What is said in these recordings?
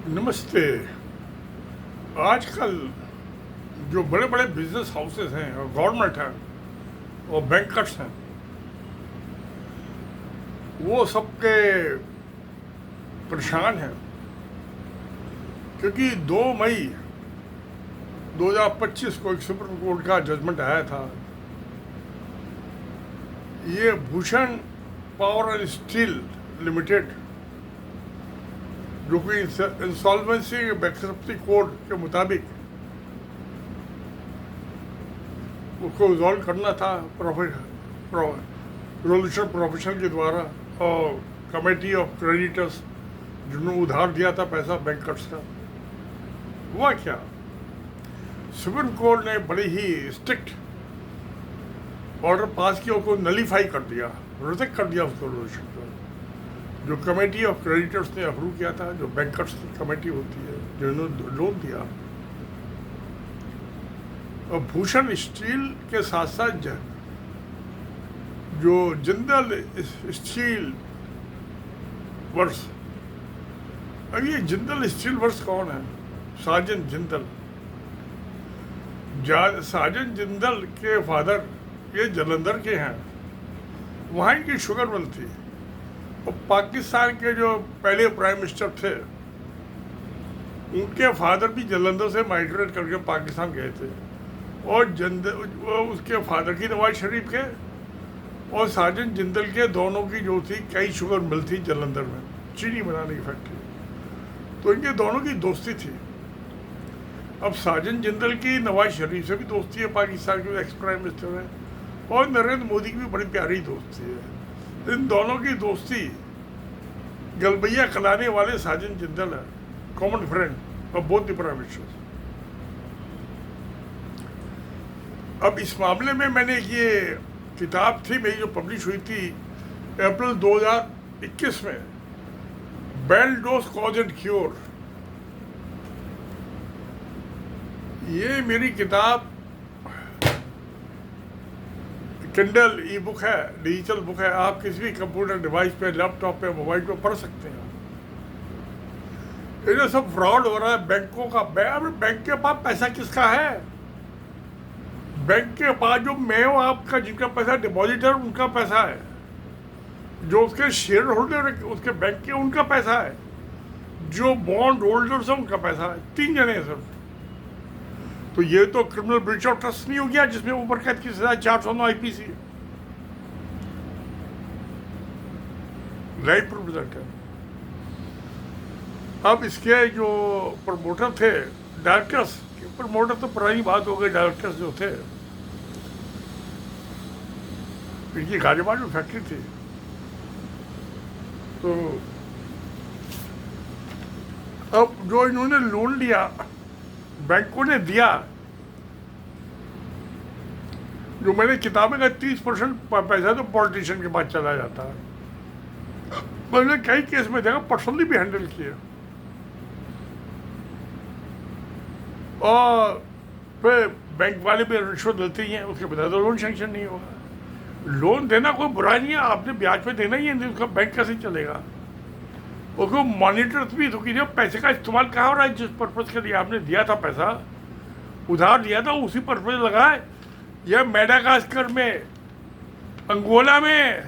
नमस्ते। आजकल जो बड़े बड़े बिजनेस हाउसेस हैं और गवर्नमेंट है और बैंकर्स हैं, वो सबके परेशान हैं क्योंकि 2 मई 2025 को एक सुप्रीम कोर्ट का जजमेंट आया था। ये Bhushan power and steel limited, जो कि इंसॉल्वेंसी बैंक्रप्सी कोड के मुताबिक उसको रिजॉल्व करना था रेजोल्यूशन प्रोफेशन के द्वारा, और कमेटी ऑफ क्रेडिटर्स जिन्होंने उधार दिया था पैसा बैंकर्स का। हुआ क्या, सुप्रीम कोर्ट ने बड़ी ही स्ट्रिक्ट ऑर्डर पास किया, उसको नलीफाई कर दिया, रिजेक्ट कर दिया उसको रेजोल्यूशन को। जो कमेटी ऑफ क्रेडिटर्स ने अप्रूव किया था, जो बैंकर्स की कमेटी होती है जिन्होंने लोन दिया, और भूषण स्टील के साथ साथ जो जिंदल स्टील वर्क्स। अब ये जिंदल स्टील वर्क्स कौन है? साजन जिंदल। साजन जिंदल के फादर ये जलंधर के हैं, वहाँ की शुगर मिल थी। और पाकिस्तान के जो पहले प्राइम मिनिस्टर थे, उनके फादर भी जलंधर से माइग्रेट करके पाकिस्तान गए थे, और उसके फादर की नवाज शरीफ के और साजन जिंदल के दोनों की जो थी कई शुगर मिल थी जलंधर में, चीनी बनाने की फैक्ट्री। तो इनके दोनों की दोस्ती थी। अब साजन जिंदल की नवाज शरीफ से भी दोस्ती है, पाकिस्तान के एक्स प्राइम मिनिस्टर है, और नरेंद्र मोदी की भी बड़ी प्यारी दोस्ती है। इन दोनों की दोस्ती गलबैया खिलाने वाले साजन जिंदल है, कॉमन फ्रेंड और बोथ द प्राइम मिनिस्टर। अब इस मामले में मैंने ये किताब थी मेरी जो पब्लिश हुई थी अप्रैल 2021 में, bell dose cause and cure. ये मेरी किताब किंडल ई बुक है, डिजिटल बुक है। आप किसी भी कंप्यूटर डिवाइस पे, लैपटॉप पे, मोबाइल पे पढ़ सकते हैं। ये सब फ्रॉड हो रहा है बैंकों का। बैंक के पास पैसा किसका है? बैंक के पास जो मैं आपका जिनका पैसा डिपॉजिटर, उनका पैसा है। जो उसके शेयर होल्डर है उसके बैंक के, उनका पैसा है। जो बॉन्ड होल्डर्स है उनका पैसा है। 3 जने हैं सिर्फ। तो ये तो क्रिमिनल ब्रीच ऑफ ट्रस्ट नहीं हो गया, जिसमें ऊपर कैद की सजा 409 आईपीसी लाइफ प्रोविजन है। अब इसके जो प्रमोटर थे, डायरेक्टर्स, प्रमोटर तो पुरानी बात हो गई, डायरेक्टर्स जो थे, इनकी गाजियाबाद में फैक्ट्री थी। तो अब जो इन्होंने लोन लिया, बैंकों ने दिया, जो मैंने किताबें का 30% पैसा तो पॉलिटिशियन के पास चला जाता है। मैंने कई केस में देखा, पर्सनली भी हैंडल किया। और फिर बैंक वाले भी रिश्वत लेते ही हैं, उसके बजाय तो लोन सैंक्शन नहीं होगा। लोन देना कोई बुरा नहीं है, आपने ब्याज पे देना ही है, नहीं उसका बैंक कैसे चलेगा? उसको मॉनिटर भी तो कीजिए पैसे का इस्तेमाल कहाँ हो रहा है। जिस पर्पज़ के लिए आपने दिया था पैसा, उधार लिया था, उसी पर्पज़ लगाए। यह मेडागास्कर में, अंगोला में,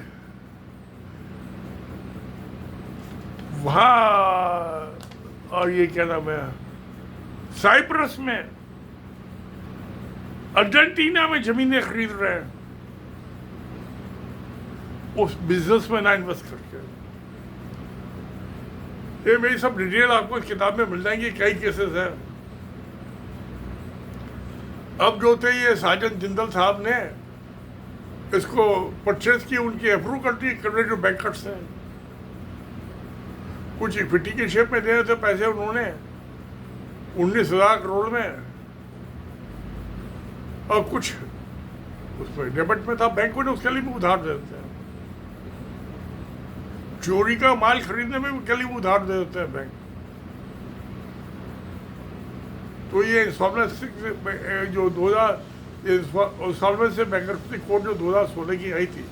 वहाँ, और ये क्या नाम है, साइप्रस में, अर्जेंटीना में ज़मीनें खरीद रहे हैं उस बिजनेस में ना इन्वेस्ट करके। ये मेरी सब डिटेल आपको इस किताब में मिल जाएंगी, कई केसेस हैं। अब जो थे ये साजन जिंदल साहब ने इसको परचेज की, उनकी अप्रूव करती करने जो बैंकर्स हैं, कुछ इक्विटी के शेप में दे रहे थे पैसे उन्होंने 19,000 करोड़ में, और कुछ उसमें डेबिट में था। बैंकों ने उसके लिए भी उधार दे देते हैं। चोरी का माल खरीदने में भी के लिए उधार दे देते हैं बैंक। तो ये इंसॉल्वेंसी जो 2000 बैंक्रप्सी कोड जो 2016 की आई थी,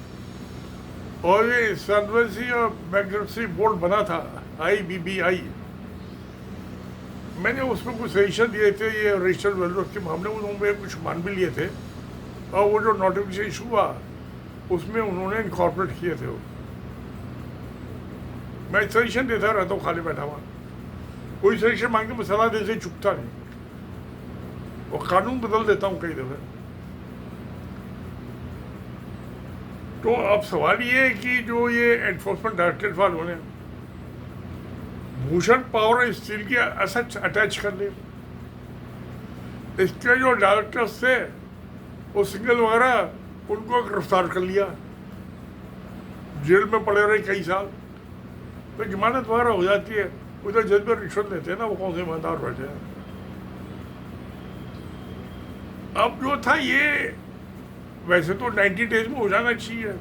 और ये इंसॉल्वेंसी और बैंक्रप्सी बोर्ड बना था, IBBI, मैंने उसमें कुछ सजेशन दिए थे ये रजिस्टर्ड वेल्डर्स के मामले में, उन्होंने कुछ मान भी लिए थे, और वो जो नोटिफिकेशन इशू हुआ उसमें उन्होंने इनकॉर्पोरेट किए थे वो। मैं सजेशन देता रहता हूँ खाली बैठा हुआ, कोई सजेशन मांग के मैं सलाह दे से चुकता नहीं, और कानून बदल देता हूँ कई दफ़े। तो अब सवाल ये है कि जो ये एनफोर्समेंट डायरेक्टरेट वालों ने भूषण पावर एंड स्टील के एसेट्स अटैच कर लिए, इसके जो डायरेक्टर्स थे वो सिंगल वगैरह उनको गिरफ्तार कर लिया, जेल में पड़े रहे कई साल, तो जमानत वगैरह हो जाती है। उधर जज में रिश्वत लेते हैं ना, वो कौन से ईमानदार बैठे हैं। अब जो था ये वैसे तो 90 डेज में हो जाना चाहिए,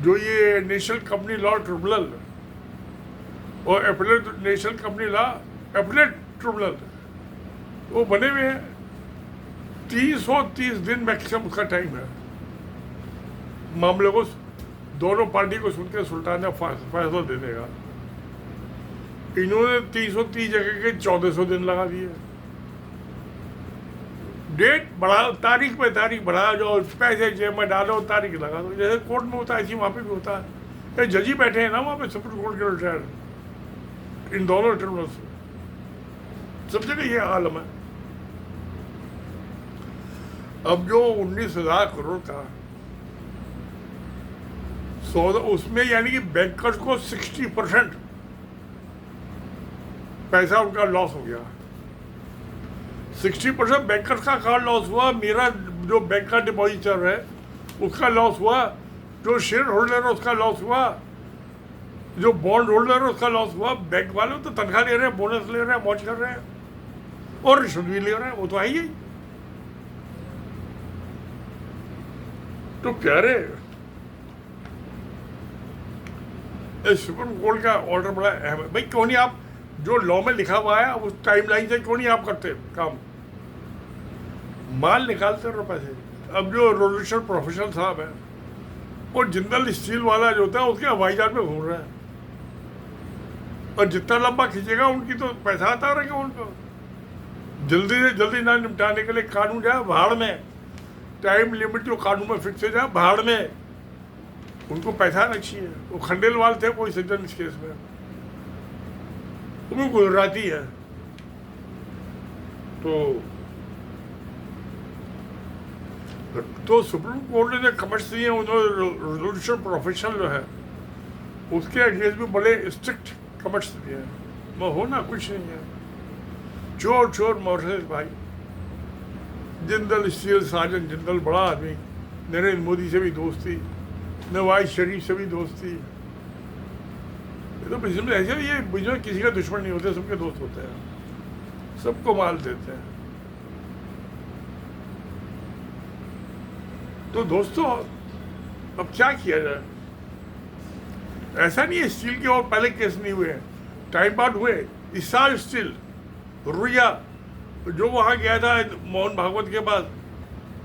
जो ये नेशनल कंपनी लॉ ट्रिब्यूनल और appellate national company law appellate tribunal वो बने हुए हैं, 330 दिन मैक्सिमम उसका टाइम है मामले को दोनों पार्टी को सुनकर सुल्तान फैसला दे देगा। इन्होंने 330 जगह के 1400 दिन लगा दिए। डेट बढ़ा, तारीख पे तारीख बढ़ा, जो पैसे जेब में डालो तारीख लगा दो, जैसे कोर्ट में होता है ऐसे वहाँ पे भी होता है। ये जज ही बैठे हैं ना वहाँ पे सुप्रीम कोर्ट के रिटायर्ड, इन दोनों ट्रिब्यूनल से सब जगह ये आलम है। अब जो 19,000 करोड़ का सौदा, उसमें यानी कि बैंकर्स को 60% पैसा उनका लॉस हो गया। 60% बैंकर्स का कहाँ लॉस हुआ? मेरा जो बैंक का डिपॉजिटर है उसका लॉस हुआ, जो शेयर होल्डर है उसका लॉस हुआ, जो बॉन्ड होल्डर है उसका लॉस हुआ। बैंक वाले तो तनख्वाह ले रहे हैं, बोनस ले रहे हैं, मौज कर रहे हैं, और रिश्वत भी ले रहे हैं, वो तो है ही। तो प्यारे सुप्रीम कोर्ट का ऑर्डर बड़ा अहम है भाई। क्यों नहीं आप जो लॉ में लिखा हुआ है उस टाइमलाइन से क्यों नहीं आप करते काम? माल निकालते रहो पैसे। अब जो रोलिशन प्रोफेशनल साहब है वो जिंदल स्टील वाला जो होता है उसके हवाई जहाज में घूम रहा है, और जितना लंबा खींचेगा उनकी तो पैसा आता रहेगा उनको। जल्दी से जल्दी ना निपटाने के लिए कानून जाए भाड़ में, टाइम लिमिट जो कानून में फिक्स है जाए भाड़ में, उनको पैसा आना चाहिए। वो खंडेलवाल थे कोई सज्जन इस केस में, वो गुजराती है। तो सुप्रीम कोर्ट ने जो कमेंट्स दिए उन्होंने रेजोल्यूशन प्रोफेशनल जो है उसके अगेंस्ट भी बड़े स्ट्रिक्ट कमेंट्स दिए हैं। वो होना कुछ नहीं है, चोर चोर मोर्सेस भाई। जिंदल स्टील साजन जिंदल बड़ा आदमी, नरेंद्र मोदी से भी दोस्ती, नवाज शरीफ से भी दोस्ती। ये तो बिजनेस ऐसे ही, ये बिजनेस किसी का दुश्मन नहीं होते, सबके दोस्त होते हैं, सबको माल देते हैं। तो दोस्तों अब क्या किया जाए? ऐसा नहीं है स्टील के और पहले केस नहीं हुए, टाइम बाद हुए। इस साल स्टील रुइया जो वहाँ गया था मोहन भागवत के पास,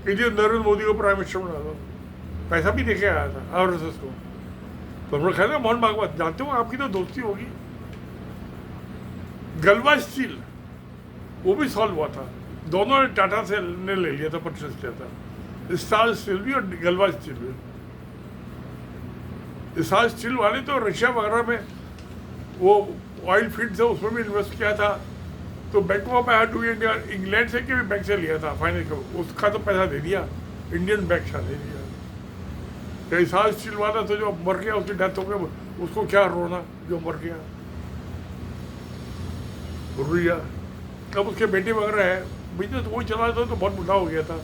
इंडियन नरेंद्र मोदी को प्राइम मिनिस्टर बना दो, पैसा भी देके आया था आरएसएस को। तो हम लोग कहते हैं मोहन भागवत जानते हो, आपकी तो दोस्ती होगी। गलवा स्टील वो भी सॉल्व हुआ था, दोनों ने टाटा से ने ले लिया था, परचेस किया था, स्टार स्टील भी और गलवा स्टील भी। स्टार स्टील वाले तो रशिया वगैरह में वो ऑयल फील्ड से उसमें भी इन्वेस्ट किया था। तो बैंक ऑफ इंडिया इंग्लैंड से के भी बैंक से लिया था फाइनेंस, उसका तो पैसा दे दिया, इंडियन बैंक से दे दिया। स्टार स्टील वाला तो जो मर गया, उसकी डेथ हो गई, उसको क्या रोना जो मर गया रुइया। अब उसके बेटे वगैरह है, बिजनेस वही चला था तो बहुत बुढ़ा हो गया था।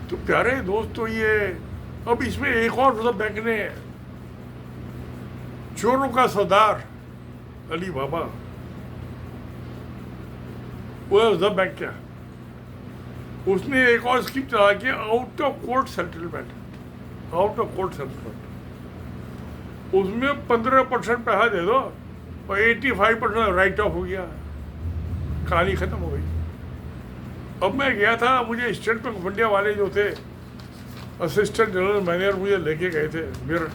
तो प्यारे दोस्तों ये अब इसमें एक और मतलब बैंक ने चोरों का सरदार अली बाबा, वो रिजर्व बैंक क्या, उसने एक और स्कीम चला के out of court settlement, out of court settlement, उसमें 15% पैसा दे दो और 85% राइट ऑफ हो गया, कहानी खत्म हो गई। अब मैं गया था, मुझे स्टेट बैंक ऑफ इंडिया वाले जो थे असिस्टेंट जनरल मैनेजर मुझे लेके गए थे मेरठ,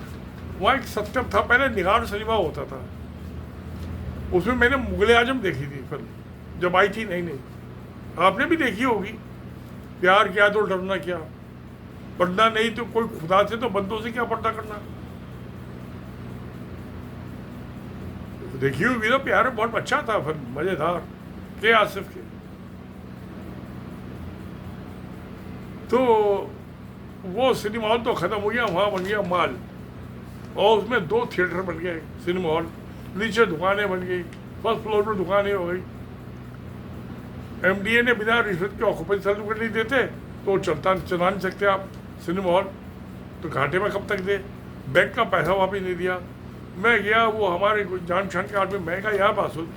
वहाँ एक सत्यम था, पहले निगार सिनेमा होता था, उसमें मैंने मुगले आजम देखी थी फिल्म जब आई थी। नहीं, आपने भी देखी होगी। प्यार किया तो डरना क्या, पढ़ना नहीं तो कोई खुदा से तो बंदों से क्या पर्दा करना। देखी हुई ना, प्यार बहुत अच्छा था फिल्म, मजेदार, के आसिफ के। तो वो सिनेमा हॉल तो ख़त्म हो गया, वहाँ बन गया मॉल, और उसमें 2 थिएटर बन गए, सिनेमा हॉल, नीचे दुकानें बन गई, फर्स्ट फ्लोर पर दुकानें हो गई। एमडीए ने बिना रिश्वत के ऑक्यूपेंसी सर्टिफिकेट नहीं देते तो चला नहीं सकते आप सिनेमा हॉल, तो घाटे में कब तक दे। बैंक का पैसा वापस नहीं दिया। मैं गया, वो हमारे जान पहचान के आदमी, मैं कहा यार बासुल,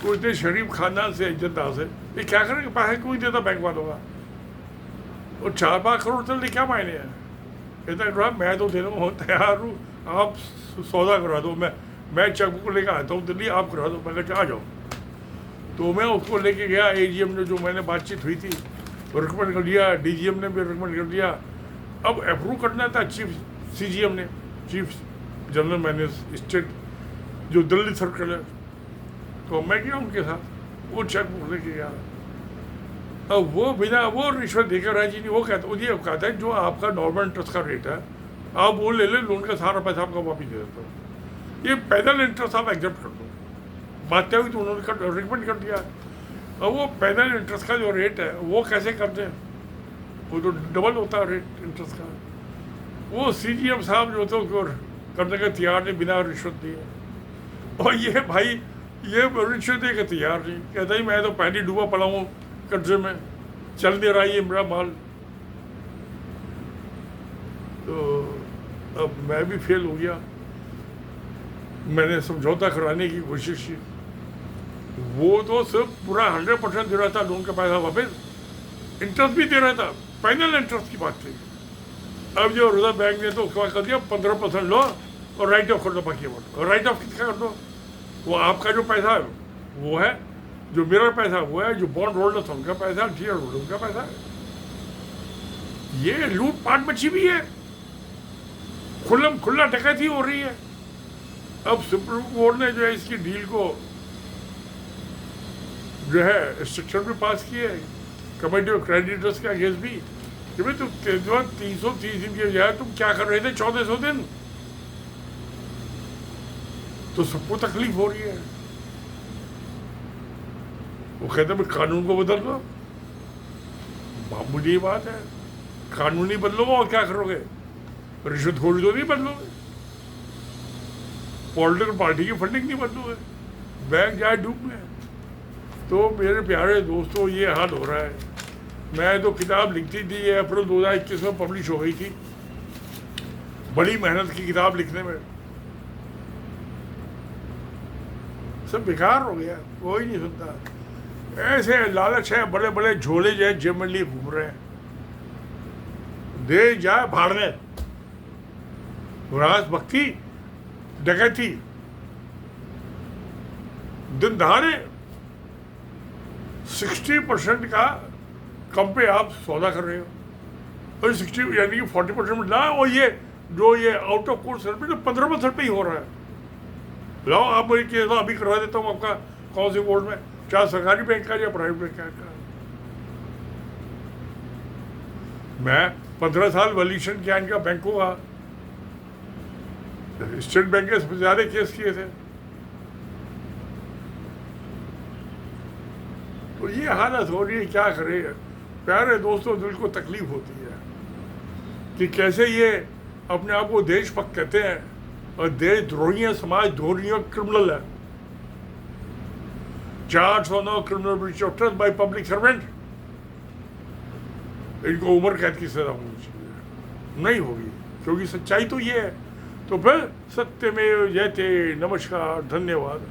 तो इतने शरीफ खानदान से, इज्जतदार से, ये क्या करेंगे, पैसा क्यों देता बैंक वालों का, और 4-5 करोड़ चलने क्या मायने हैं। कहता मैं तो देने को तैयार हूँ, आप सौदा करा दो, मैं चेकबुक लेकर आता हूँ दिल्ली, आप करा दो। मैं कहा आ जाओ। तो मैं उसको लेके गया, एजीएम ने, जो मैंने बातचीत हुई थी, रिकमेंड कर दिया, डीजीएम ने भी रिकमेंड कर दिया। अब अप्रूव करना था चीफ सीजीएम ने, चीफ जनरल मैनेजर स्टेट, जो दिल्ली सर्कल है। तो मैं गया उनके साथ, वो चेकबुक लेके गया। अब वो बिना वो रिश्वत देकर राजी नहीं, वो कहता है जो आपका नॉर्मल इंटरेस्ट का रेट है आप वो ले ले, लोन का सारा पैसा आपका वापस दे देता हूँ, ये पैदल इंटरेस्ट आप एक्सेप्ट कर दो। बात क्या हुई तो उन्होंने रिकमेंड कर दिया। अब वो पैदल इंटरेस्ट का जो रेट है वो कैसे कर दें, वो तो डबल होता है रेट इंटरेस्ट का। वो सीजीएम साहब जो थे उसको करने का तैयार नहीं, बिना रिश्वत दिए। और ये भाई ये रिश्वत दे के तैयार नहीं, कहता ही मैं तो पहले डूबा पड़ा हूँ कर्जे में, चल नहीं रहा ये मेरा माल। तो अब मैं भी फेल हो गया। मैंने समझौता कराने की कोशिश की, वो तो सिर्फ पूरा 100% दे रहा था लोन का पैसा वापस, इंटरेस्ट भी दे रहा था, फाइनल इंटरेस्ट की बात थी। अब जो रिजर्व बैंक ने तो क्या कर दिया, 15% लो और राइट ऑफ कर दो बाकी अमाउंट। और राइट ऑफ किसका कर दो, वो आपका जो पैसा है वो है, जो मेरा पैसा वो है, जो बॉन्ड होल्डर उनका पैसा, टीयर होल्डर उनका पैसा है। ये लूटपाट मची भी है, खुला डकैती हो रही है। अब सुप्रीम कोर्ट ने जो है इसकी डील को जो है स्ट्रक्चर भी पास किए, कमेटी ऑफ क्रेडिटर्स के अगेंस्ट भी, कि भाई तुम 330 दिन के बजाय तुम क्या कर रहे थे 1400 दिन। तो सबको तकलीफ हो रही है। वो कहते हैं कानून को बदल लो, मामूली बात है, कानून ही बदलोगे और क्या करोगे, रिश्वतखोरी तो नहीं बदलोगे, पॉलिटिकल पार्टी की फंडिंग नहीं बदलोगे, बैंक जाए डूब में। तो मेरे प्यारे दोस्तों ये हाल हो रहा है। मैं तो किताब लिखती थी, ये अप्रैल 2021 में पब्लिश हो गई थी, बड़ी मेहनत की किताब लिखने में, सब बेकार हो गया, कोई नहीं सुनता। ऐसे लालच है, बड़े बड़े झोले जो है जेब में लिए घूम रहे हैं, दे जाए भाड़ने, राज भक्ति, डकैती, दिन दहाड़े 60% का कम पे आप सौदा कर रहे हो, और 60 यानी कि 40% में लाओ। और ये जो ये आउट ऑफ कोर्ट सर्विस 15% पे ही हो रहा है। लाओ आप मेरी केस अभी करवा देता हूँ आपका, कौन से कोर्ट में, चाहे सरकारी बैंक का या प्राइवेट बैंक का। मैं 15 साल वैल्यूएशन किया इनका बैंकों का, स्टेट बैंक के सबसे ज्यादा केस किए थे। तो ये हालत हो रही है, क्या करे प्यारे दोस्तों, दिल को तकलीफ होती है कि कैसे ये अपने आप को देशभक्त कहते हैं और देशद्रोही है, समाज द्रोही और क्रिमिनल है। 409 criminal breach of trust by public servant, इनको उम्र कैद की सजा होनी चाहिए, नहीं होगी, क्योंकि सच्चाई तो ये है। तो फिर सत्यमेव जयते, नमस्कार, धन्यवाद।